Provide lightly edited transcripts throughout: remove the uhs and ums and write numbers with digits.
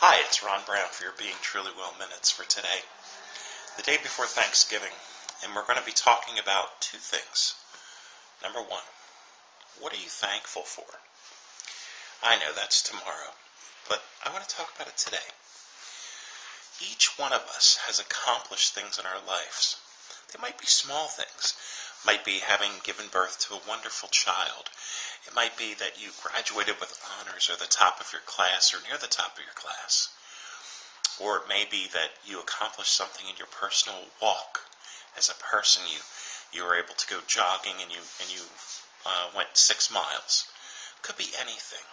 Hi, it's Ron Brown for your Being Truly Well Minutes for today, the day before Thanksgiving, and we're going to be talking about two things. Number one, what are you thankful for? I know that's tomorrow, but I want to talk about it today. Each one of us has accomplished things in our lives. They might be small things. It might be having given birth to a wonderful child. It might be that you graduated with honors or the top of your class or near the top of your class. Or it may be that you accomplished something in your personal walk. As a person, you were able to go jogging and you went 6 miles. Could be anything.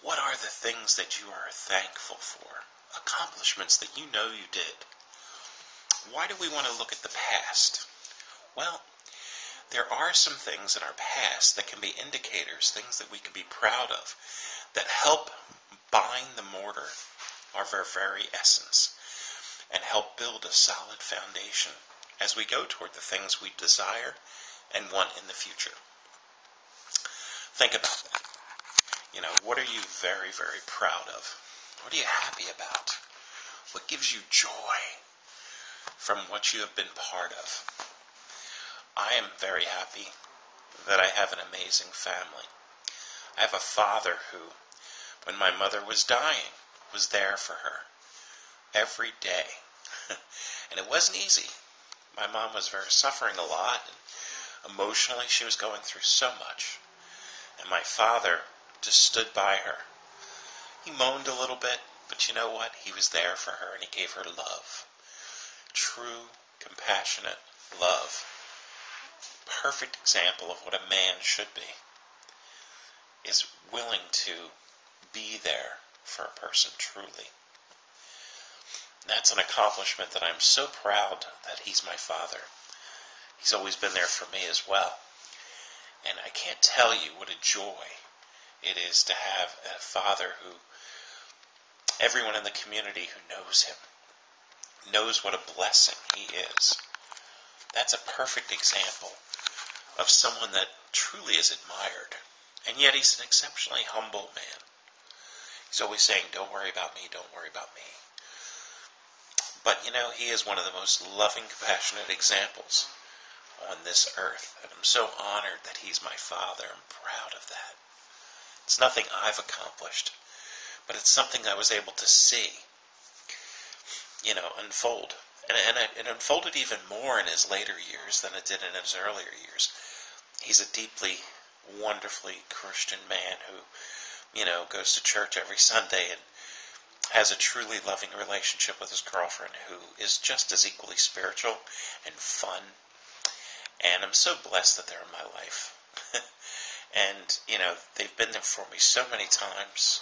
What are the things that you are thankful for? Accomplishments that you know you did. Why do we want to look at the past? Well, there are some things in our past that can be indicators, things that we can be proud of, that help bind the mortar of our very essence and help build a solid foundation as we go toward the things we desire and want in the future. Think about that. What are you very, very proud of? What are you happy about? What gives you joy from what you have been part of? I am very happy that I have an amazing family. I have a father who, when my mother was dying, was there for her every day. And it wasn't easy. My mom was suffering a lot, and emotionally she was going through so much. And my father just stood by her. He moaned a little bit, but you know what? He was there for her, and he gave her love. True, compassionate love. Perfect example of what a man should be, is willing to be there for a person truly. That's an accomplishment that I'm so proud that he's my father. He's always been there for me as well. And I can't tell you what a joy it is to have a father who, everyone in the community who knows him, knows what a blessing he is. That's a perfect example of someone that truly is admired. And yet he's an exceptionally humble man. He's always saying, don't worry about me, don't worry about me. But he is one of the most loving, compassionate examples on this earth. And I'm so honored that he's my father. I'm proud of that. It's nothing I've accomplished, but it's something I was able to see, unfold. And it unfolded even more in his later years than it did in his earlier years. He's a deeply, wonderfully Christian man who, goes to church every Sunday and has a truly loving relationship with his girlfriend who is just as equally spiritual and fun. And I'm so blessed that they're in my life. And, they've been there for me so many times.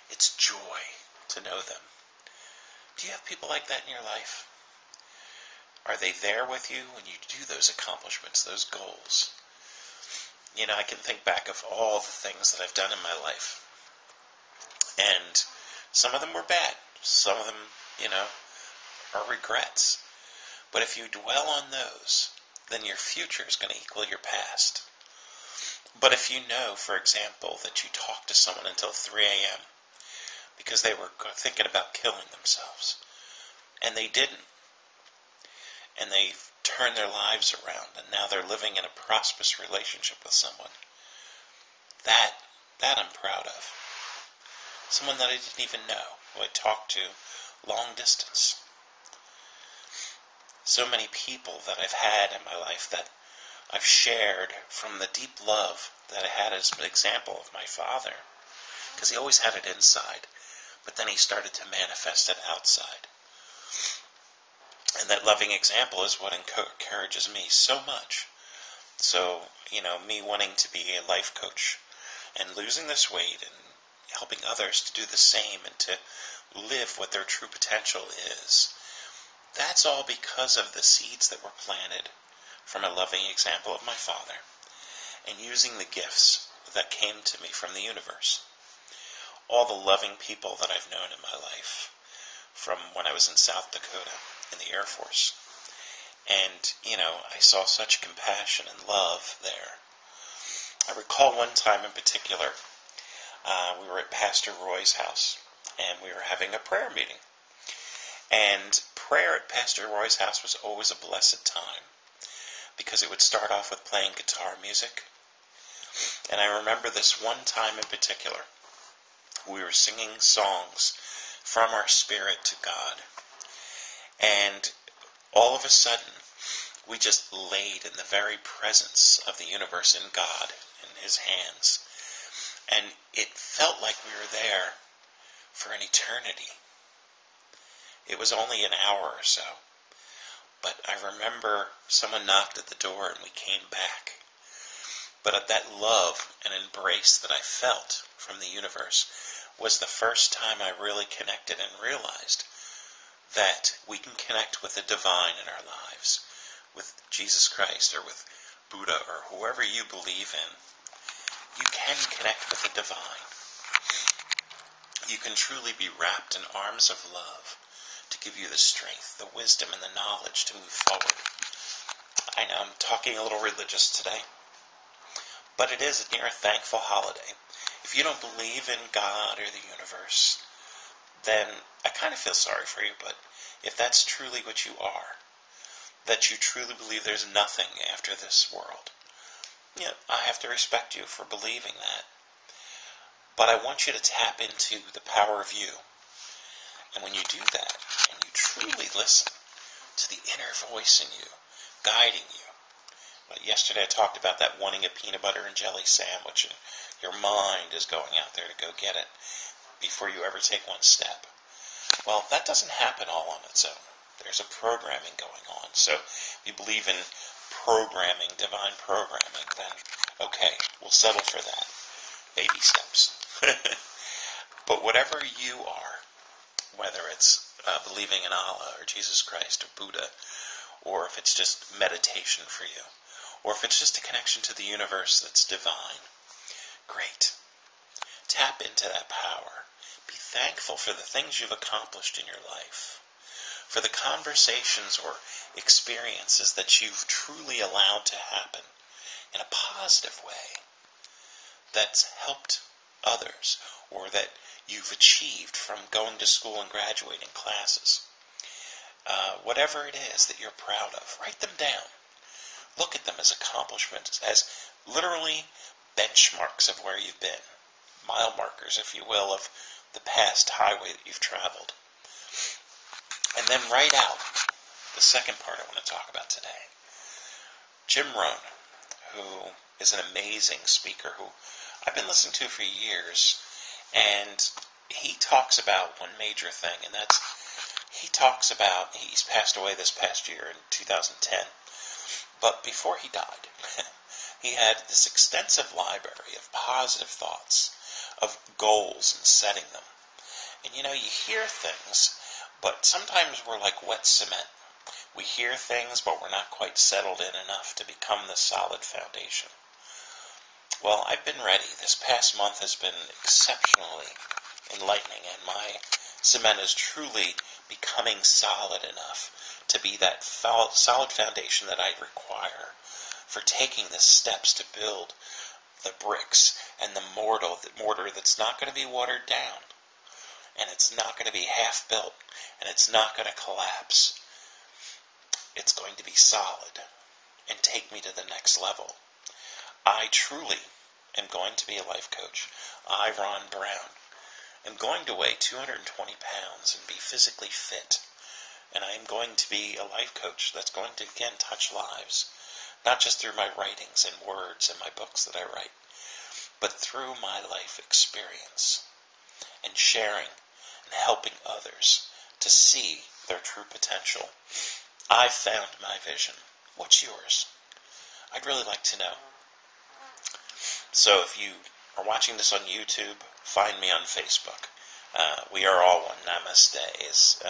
It's joy to know them. Do you have people like that in your life? Are they there with you when you do those accomplishments, those goals? I can think back of all the things that I've done in my life. And some of them were bad. Some of them, are regrets. But if you dwell on those, then your future is going to equal your past. But if you know, for example, that you talked to someone until 3 a.m. because they were thinking about killing themselves, and they didn't, and they turned their lives around, and now they're living in a prosperous relationship with someone, that I'm proud of. Someone that I didn't even know, who I talked to long distance. So many people that I've had in my life that I've shared from the deep love that I had as an example of my father, because he always had it inside, but then he started to manifest it outside. And that loving example is what encourages me so much. So, me wanting to be a life coach and losing this weight and helping others to do the same and to live what their true potential is, that's all because of the seeds that were planted from a loving example of my father and using the gifts that came to me from the universe. All the loving people that I've known in my life, from when I was in South Dakota in the Air Force. And, I saw such compassion and love there. I recall one time in particular, we were at Pastor Roy's house, and we were having a prayer meeting. And prayer at Pastor Roy's house was always a blessed time, because it would start off with playing guitar music. And I remember this one time in particular. We were singing songs from our spirit to God. And all of a sudden, we just laid in the very presence of the universe in God, in His hands. And it felt like we were there for an eternity. It was only an hour or so. But I remember someone knocked at the door and we came back. But that love and embrace that I felt from the universe was the first time I really connected and realized that we can connect with the divine in our lives, with Jesus Christ or with Buddha or whoever you believe in. You can connect with the divine. You can truly be wrapped in arms of love to give you the strength, the wisdom, and the knowledge to move forward. I know I'm talking a little religious today, but it is a near thankful holiday. If you don't believe in God or the universe, then I kind of feel sorry for you, but if that's truly what you are, that you truly believe there's nothing after this world, I have to respect you for believing that. But I want you to tap into the power of you. And when you do that, and you truly listen to the inner voice in you, guiding you. Yesterday I talked about that wanting a peanut butter and jelly sandwich, and your mind is going out there to go get it before you ever take one step. Well, that doesn't happen all on its own. There's a programming going on. So if you believe in programming, divine programming, then okay, we'll settle for that. Baby steps. But whatever you are, whether it's believing in Allah or Jesus Christ or Buddha, or if it's just meditation for you, or if it's just a connection to the universe that's divine, great. Tap into that power. Be thankful for the things you've accomplished in your life, for the conversations or experiences that you've truly allowed to happen in a positive way that's helped others, or that you've achieved from going to school and graduating classes. Whatever it is that you're proud of, write them down. Look at them as accomplishments, as literally benchmarks of where you've been, mile markers, if you will, of the past highway that you've traveled. And then write out the second part I want to talk about today. Jim Rohn, who is an amazing speaker who I've been listening to for years, and he talks about one major thing, and that's, he talks about, he's passed away this past year in 2010, but before he died, he had this extensive library of positive thoughts, of goals and setting them. And you hear things, but sometimes we're like wet cement. We hear things, but we're not quite settled in enough to become the solid foundation. Well, I've been ready. This past month has been exceptionally enlightening, and my cement is truly becoming solid enough to be that solid foundation that I require for taking the steps to build the bricks and the mortar that's not going to be watered down, and it's not going to be half built, and it's not going to collapse. It's going to be solid and take me to the next level. I truly am going to be a life coach. I, Ron Brown, am going to weigh 220 pounds and be physically fit. And I am going to be a life coach that's going to, again, touch lives. Not just through my writings and words and my books that I write, but through my life experience and sharing and helping others to see their true potential. I've found my vision. What's yours? I'd really like to know. So if you are watching this on YouTube, find me on Facebook. We are all one. Namaste is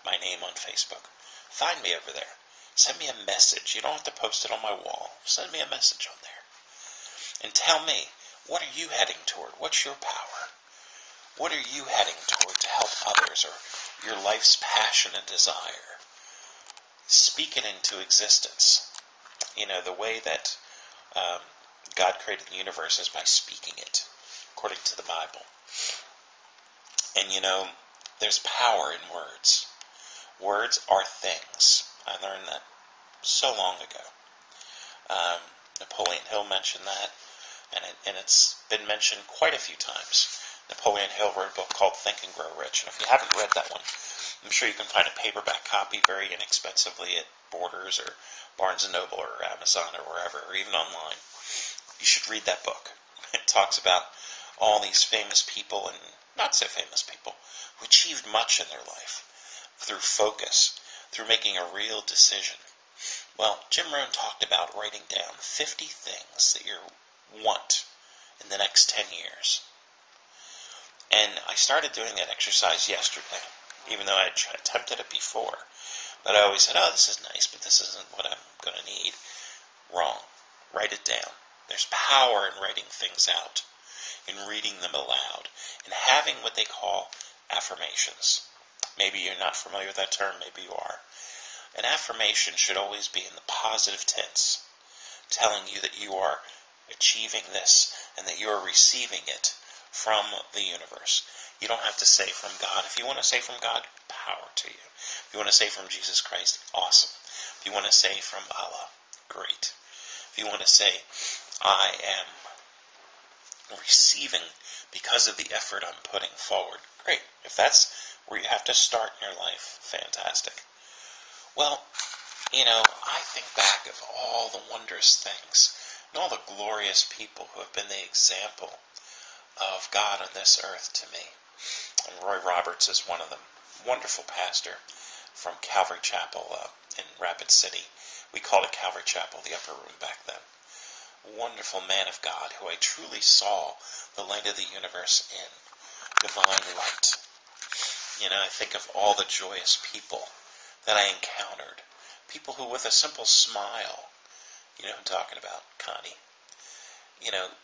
my name on Facebook. Find me over there. Send me a message. You don't have to post it on my wall. Send me a message on there. And tell me, what are you heading toward? What's your power? What are you heading toward to help others, or your life's passion and desire? Speak it into existence. The way that God created the universe is by speaking it, according to the Bible. And there's power in words. Words are things. I learned that so long ago. Napoleon Hill mentioned that, and it's been mentioned quite a few times. Napoleon Hill wrote a book called Think and Grow Rich, and if you haven't read that one, I'm sure you can find a paperback copy very inexpensively at Borders or Barnes & Noble or Amazon or wherever, or even online. You should read that book. It talks about all these famous people and not so famous people who achieved much in their life through focus, through making a real decision. Well, Jim Rohn talked about writing down 50 things that you want in the next 10 years. And I started doing that exercise yesterday, even though I had attempted it before. But I always said, oh, this is nice, but this isn't what I'm going to need. Wrong. Write it down. There's power in writing things out, in reading them aloud, in having what they call affirmations. Maybe you're not familiar with that term, maybe you are. An affirmation should always be in the positive tense, telling you that you are achieving this and that you are receiving it from the universe. You don't have to say from God. If you want to say from God, power to you. If you want to say from Jesus Christ, awesome. If you want to say from Allah, great. If you want to say, I am receiving because of the effort I'm putting forward, great. If that's where you have to start in your life, fantastic. Well, I think back of all the wondrous things and all the glorious people who have been the example of God on this earth to me. And Roy Roberts is one of them. Wonderful pastor from Calvary Chapel in Rapid City. We called it Calvary Chapel, the upper room back then. Wonderful man of God who I truly saw the light of the universe in. Divine light. I think of all the joyous people that I encountered. People who with a simple smile, who I'm talking about, Connie,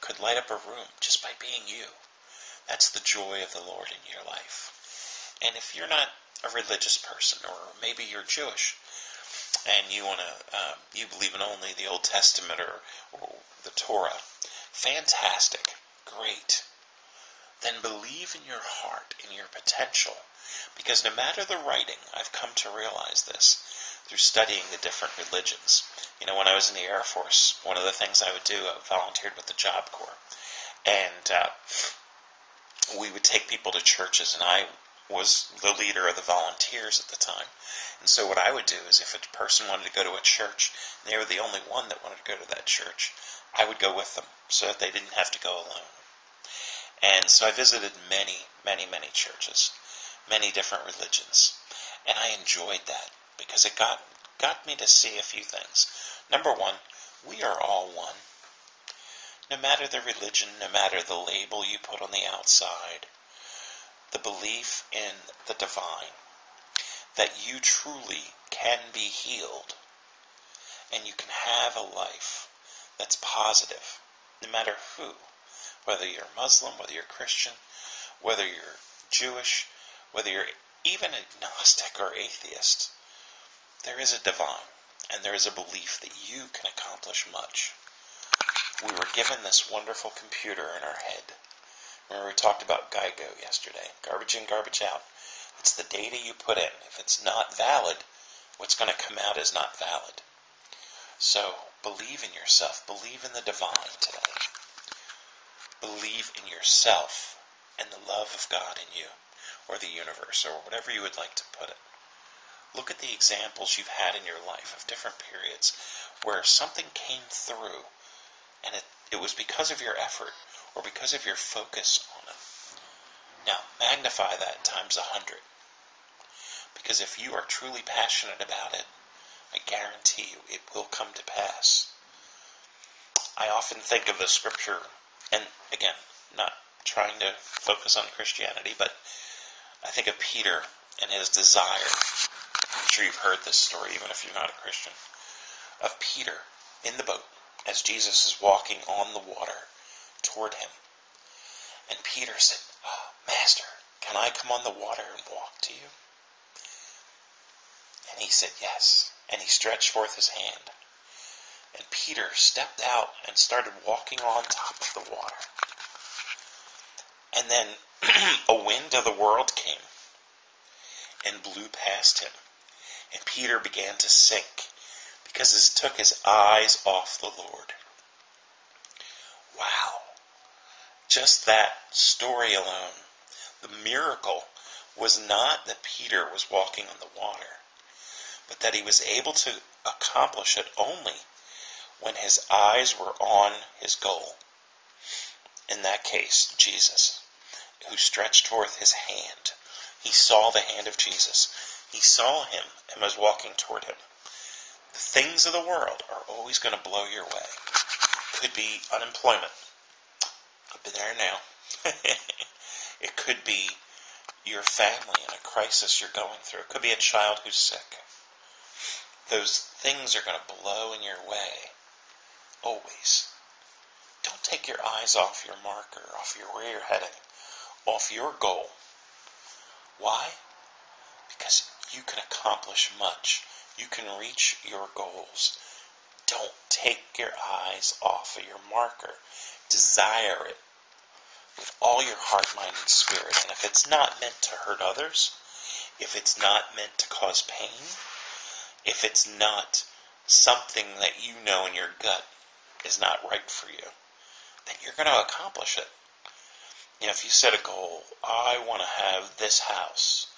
could light up a room just by being you. That's the joy of the Lord in your life. And if you're not a religious person, or maybe you're Jewish, and you you believe in only the Old Testament or the Torah, fantastic, great. Then believe in your heart, in your potential, because no matter the writing, I've come to realize this through studying the different religions. When I was in the Air Force, one of the things I would do, I volunteered with the Job Corps, and we would take people to churches, and I was the leader of the volunteers at the time. And so what I would do is if a person wanted to go to a church, and they were the only one that wanted to go to that church, I would go with them so that they didn't have to go alone. And so I visited many, many, many churches, many different religions, and I enjoyed that because it got me to see a few things. Number one, we are all one. No matter the religion, no matter the label you put on the outside, the belief in the divine, that you truly can be healed, and you can have a life that's positive, no matter who, whether you're Muslim, whether you're Christian, whether you're Jewish, whether you're even agnostic or atheist. There is a divine, and there is a belief that you can accomplish much. We were given this wonderful computer in our head. Remember we talked about GEICO yesterday. Garbage in, garbage out. It's the data you put in. If it's not valid, what's going to come out is not valid. So, believe in yourself. Believe in the divine today. Believe in yourself and the love of God in you, or the universe, or whatever you would like to put it. Look at the examples you've had in your life of different periods where something came through, and it was because of your effort, or because of your focus on it. Now, magnify that times 100. Because if you are truly passionate about it, I guarantee you it will come to pass. I often think of the scripture, and again, not trying to focus on Christianity, but I think of Peter and his desire. I'm sure you've heard this story, even if you're not a Christian, of Peter in the boat as Jesus is walking on the water toward him. And Peter said, "Oh, Master, can I come on the water and walk to you?" And he said, "Yes." And he stretched forth his hand. And Peter stepped out and started walking on top of the water. And then a wind of the world came and blew past him, and Peter began to sink because it took his eyes off the Lord. Wow. Just that story alone. The miracle was not that Peter was walking on the water, but that he was able to accomplish it only when his eyes were on his goal. In that case, Jesus, who stretched forth his hand. He saw the hand of Jesus. He saw him and was walking toward him. The things of the world are always going to blow your way. Could be unemployment. I've been there now. It could be your family in a crisis you're going through. It could be a child who's sick. Those things are going to blow in your way. Always. Don't take your eyes off your marker, off where you're heading, off your goal. Why? Because you can accomplish much. You can reach your goals. Don't take your eyes off of your marker. Desire it with all your heart, mind, and spirit. And if it's not meant to hurt others, if it's not meant to cause pain, if it's not something that you know in your gut is not right for you, then you're going to accomplish it. You know, if you set a goal, I want to have this house,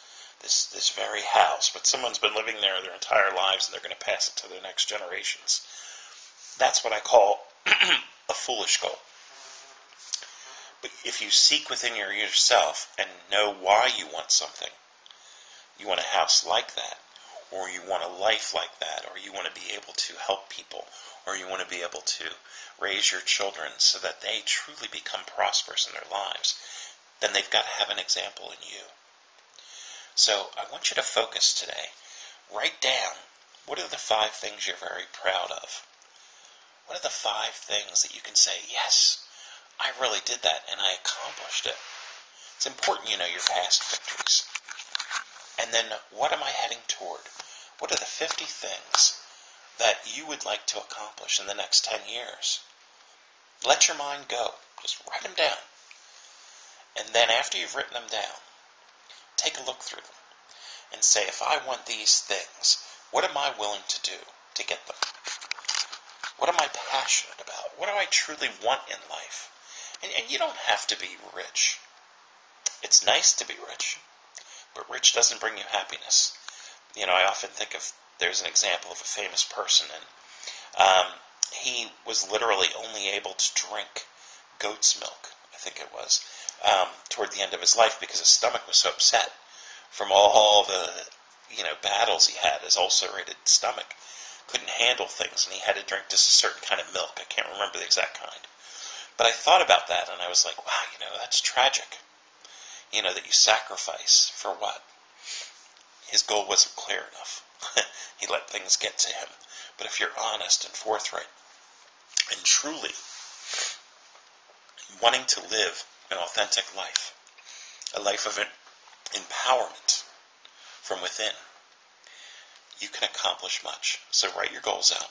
this very house, but someone's been living there their entire lives and they're going to pass it to their next generations. That's what I call a foolish goal. But if you seek within yourself and know why you want something, you want a house like that, or you want a life like that, or you want to be able to help people, or you want to be able to raise your children so that they truly become prosperous in their lives, then they've got to have an example in you. So I want you to focus today. Write down, what are the 5 things you're very proud of? What are the 5 things that you can say, yes, I really did that and I accomplished it? It's important you know your past victories. And then what am I heading toward? What are the 50 things that you would like to accomplish in the next 10 years? Let your mind go. Just write them down. And then after you've written them down, take a look through them and say, if I want these things, what am I willing to do to get them? What am I passionate about? What do I truly want in life? And you don't have to be rich. It's nice to be rich, but rich doesn't bring you happiness. You know, I often think of, there's an example of a famous person, and he was literally only able to drink goat's milk, I think it was, toward the end of his life because his stomach was so upset from all the, battles he had. His ulcerated stomach couldn't handle things, and he had to drink just a certain kind of milk. I can't remember the exact kind. But I thought about that, and I was like, wow, that's tragic. That you sacrifice for what? His goal wasn't clear enough. He let things get to him. But if you're honest and forthright and truly wanting to live an authentic life, a life of empowerment from within, you can accomplish much. So write your goals out.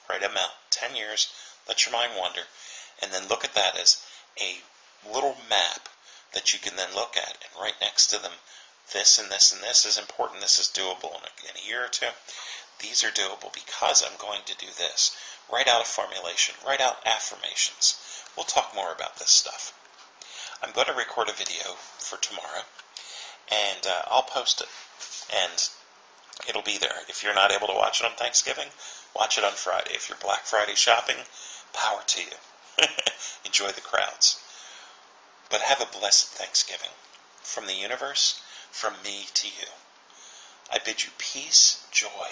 Write them out. 10 years, let your mind wander, and then look at that as a little map that you can then look at, and right next to them, this and this and this is important, this is doable in a year or two. These are doable because I'm going to do this. Write out a formulation. Write out affirmations. We'll talk more about this stuff. I'm going to record a video for tomorrow, and I'll post it, and it'll be there. If you're not able to watch it on Thanksgiving, watch it on Friday. If you're Black Friday shopping, power to you. Enjoy the crowds. But have a blessed Thanksgiving. From the universe, from me to you. I bid you peace, joy,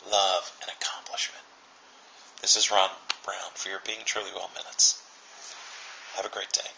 love, and accomplishment. This is Ron Brown for your Being Truly Well Minutes. Have a great day.